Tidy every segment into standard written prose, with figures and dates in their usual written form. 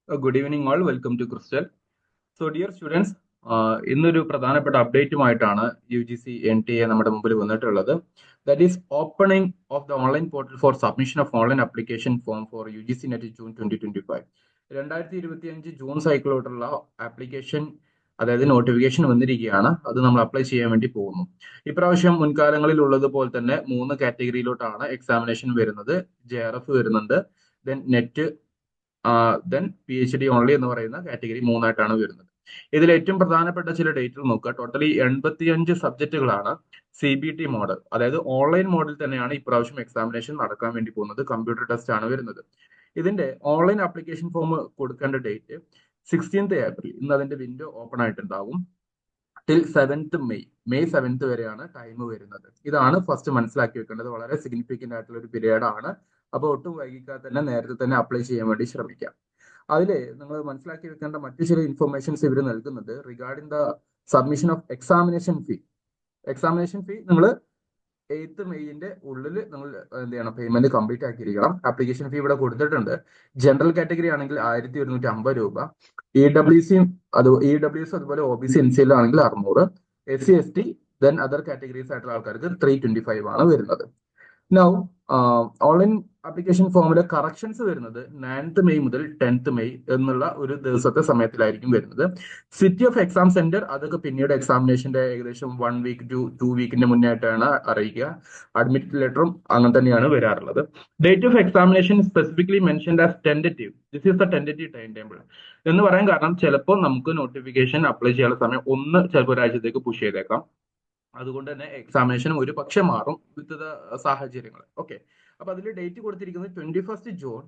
Good evening all. Welcome to Crystal. So dear students, ഇന്നൊരു പ്രധാനപ്പെട്ട അപ്ഡേറ്റുമായിട്ടാണ് UGC NTA നമ്മുടെ മുമ്പിൽ വന്നിട്ടുള്ളത്. That is opening of the online portal for submission of online application form for UGC NET June 2025. 2025 June സൈക്കിളോട്ടുള്ള application അതായത് notification വന്നിരിക്കുകയാണ്. അത് നമ്മൾ apply ചെയ്യാൻ വേണ്ടി പോകുന്നു. ഇപ്രാവശ്യം മുൻകാലങ്ങളിൽ ഉള്ളതുപോലെ തന്നെ 3 കാറ്റഗറിയിലോട്ടാണ് എക്സാമിനേഷൻ വരുന്നത്. JRF വരുന്നുണ്ട്, then net, then PhD only എന്ന് പറയുന്ന കാറ്റഗറി 3ആയിട്ടാണ് വരുന്നത്. ഇതിൽ ഏറ്റവും പ്രധാനപ്പെട്ട ചില ഡേറ്റുകൾ നോക്കുക. ടോട്ടലി 85 സബ്ജക്റ്റുകളാണ് CBT മോഡൽ, അതായത് ഓൺലൈൻ മോഡിൽ തന്നെയാണ് ഇപ്രാവശ്യം എക്സാമിനേഷൻ നടക്കാൻ വേണ്ടി പോകുന്നത്. കമ്പ്യൂട്ടർ ടെസ്റ്റ് ആണ് വരുന്നത്. ഇതിന്റെ ഓൺലൈൻ ആപ്ലിക്കേഷൻ ഫോം കൊടുക്കേണ്ട ഡേറ്റ് 16th ഏപ്രിൽ. ഇന്ന് അതിന്റെ വിൻഡോ ഓപ്പൺ ആയിട്ടുണ്ടാവും. ടിൽ 7th മെയ് 7th വരെയാണ് ടൈം വരുന്നത്. ഇതാണ് ഫസ്റ്റ് മനസ്സിലാക്കി വെക്കേണ്ടത്. വളരെ സിഗ്നിഫിക്കന്റ് ആയിട്ടുള്ള ഒരു പീരീഡ് ആണ്. അപ്പോൾ ഒട്ടും വൈകിക്കാതെ തന്നെ നേരത്തെ തന്നെ അപ്ലൈ ചെയ്യാൻ വേണ്ടി ശ്രമിക്കാം. അതിൽ നിങ്ങൾ മനസ്സിലാക്കി വെക്കേണ്ട മറ്റു ചില ഇൻഫർമേഷൻസ് ഇവർ നൽകുന്നത് regarding the submission of examination fee. Examination ഫീ നിങ്ങൾ 8th മെയ്യിന്റെ ഉള്ളിൽ നിങ്ങൾ എന്ത് ചെയ്യണം, പേയ്മെന്റ് കംപ്ലീറ്റ് ആക്കിയിരിക്കണം. ആപ്ലിക്കേഷൻ ഫീ ഇവിടെ കൊടുത്തിട്ടുണ്ട്. ജനറൽ കാറ്റഗറി ആണെങ്കിൽ 1150 രൂപ, EWC അതുപോലെ OBC NCL ആണെങ്കിൽ 600, SC ST then other categories ആയിട്ടുള്ള ആൾക്കാർക്ക് 325 ആണ് വരുന്നത്. നൗ ഓൺലൈൻ ആപ്ലിക്കേഷൻ ഫോമിലെ കറക്ഷൻസ് വരുന്നത് 9th മെയ് മുതൽ 10th മെയ് എന്നുള്ള ഒരു ദിവസത്തെ സമയത്തിലായിരിക്കും വരുന്നത്. സിറ്റി ഓഫ് എക്സാം സെന്റർ അതൊക്കെ പിന്നീട് എക്സാമിനേഷന്റെ ഏകദേശം 1 വീക്ക് ടു 2 വീക്കിന്റെ മുന്നായിട്ടാണ് അറിയിക്കുക. അഡ്മിറ്റ് ലെറ്ററും അങ്ങനെ തന്നെയാണ് വരാറുള്ളത്. Date of examination specifically mentioned as tentative. This is the tentative time table എന്ന് പറയാൻ കാരണം ചിലപ്പോൾ നമുക്ക് നോട്ടിഫിക്കേഷൻ അപ്ലൈ ചെയ്യാനുള്ള സമയം ചിലപ്പോൾ ഒരാഴ്ചത്തേക്ക് പുഷ് ചെയ്തേക്കാം. അതുകൊണ്ട് തന്നെ എക്സാമിനേഷൻ ഒരു പക്ഷെ മാറും വിത്ത് ദ സാഹചര്യങ്ങൾ. ഓക്കെ, അപ്പൊ അതിൽ ഡേറ്റ് കൊടുത്തിരിക്കുന്നത് 21st June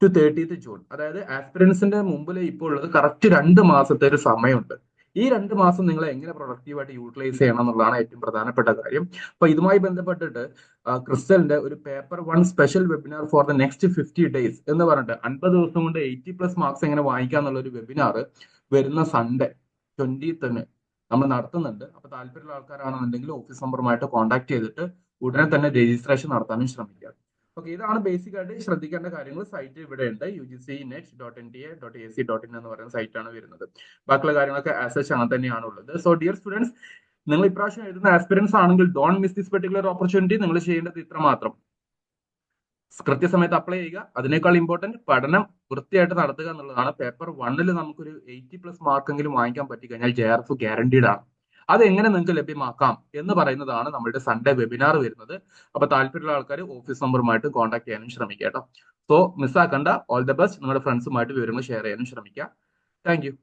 to 30th June. അതായത് ആസ്പിറൻസിന്റെ മുമ്പിൽ ഇപ്പോൾ ഉള്ളത് കറക്റ്റ് 2 മാസത്തെ ഒരു സമയമുണ്ട്. ഈ 2 മാസം നിങ്ങൾ എങ്ങനെ പ്രൊഡക്റ്റീവായിട്ട് യൂട്ടിലൈസ് ചെയ്യണം എന്നുള്ളതാണ് ഏറ്റവും പ്രധാനപ്പെട്ട കാര്യം. അപ്പൊ ഇതുമായി ബന്ധപ്പെട്ടിട്ട് ക്രിസ്റ്റലിന്റെ ഒരു paper 1 special webinar for the next 50 days എന്ന് പറഞ്ഞിട്ട് 50 ദിവസം കൊണ്ട് 80+ മാർക്സ് എങ്ങനെ വാങ്ങിക്കാന്നുള്ള ഒരു വെബിനാർ വരുന്ന സൺഡേ 20th നമ്മൾ നടത്തുന്നുണ്ട്. അപ്പൊ താല്പര്യമുള്ള ആൾക്കാരാണെന്നുണ്ടെങ്കിൽ ഓഫീസ് നമ്പറുമായിട്ട് കോൺടാക്ട് ചെയ്തിട്ട് ഉടനെ തന്നെ രജിസ്ട്രേഷൻ നടത്താനും ശ്രമിക്കുക. ഓക്കെ, ഇതാണ് ബേസിക് ആയിട്ട് ശ്രദ്ധിക്കേണ്ട കാര്യങ്ങൾ. സൈറ്റ് ഇവിടെ ഉണ്ട്, ugcnet.nta.ac.in എന്ന് പറയുന്ന സൈറ്റാണ് വരുന്നത്. ബാക്കിയുള്ള കാര്യങ്ങളൊക്കെ ആസച്ച് അങ്ങനെ തന്നെയാണ് ഉള്ളത്. സോ ഡിയർ സ്റ്റുഡൻസ്, നിങ്ങൾ ഇപ്രാവശ്യം എഴുതുന്ന ആസ്പിറൻസ് ആണെങ്കിൽ don't miss this particular opportunity. നിങ്ങൾ ചെയ്യേണ്ടത് ഇത്ര മാത്രം: കൃത്യസമയത്ത് അപ്ലൈ ചെയ്യുക. അതിനേക്കാൾ ഇമ്പോർട്ടന്റ് പഠനം വൃത്തിയായിട്ട് നടത്തുക എന്നുള്ളതാണ്. പേപ്പർ 1 നമുക്കൊരു 80+ മാർക്കെങ്കിലും വാങ്ങിക്കാൻ പറ്റിക്കഴിഞ്ഞാൽ JRF ഗ്യാരണ്ടീഡ് ആണ്. അതെങ്ങനെ നിങ്ങൾക്ക് ലഭ്യമാക്കാം എന്ന് പറയുന്നതാണ് നമ്മുടെ സൺഡേ വെബിനാർ വരുന്നത്. അപ്പൊ താല്പര്യമുള്ള ആൾക്കാർ ഓഫീസ് നമ്പറുമായിട്ട് കോൺടാക്ട് ചെയ്യാനും ശ്രമിക്കുക കേട്ടോ. സോ മിസ്സാക്കണ്ട. All the best. നിങ്ങളുടെ ഫ്രണ്ട്സുമായിട്ട് വിവരങ്ങൾ ഷെയർ ചെയ്യാനും ശ്രമിക്കുക. Thank U.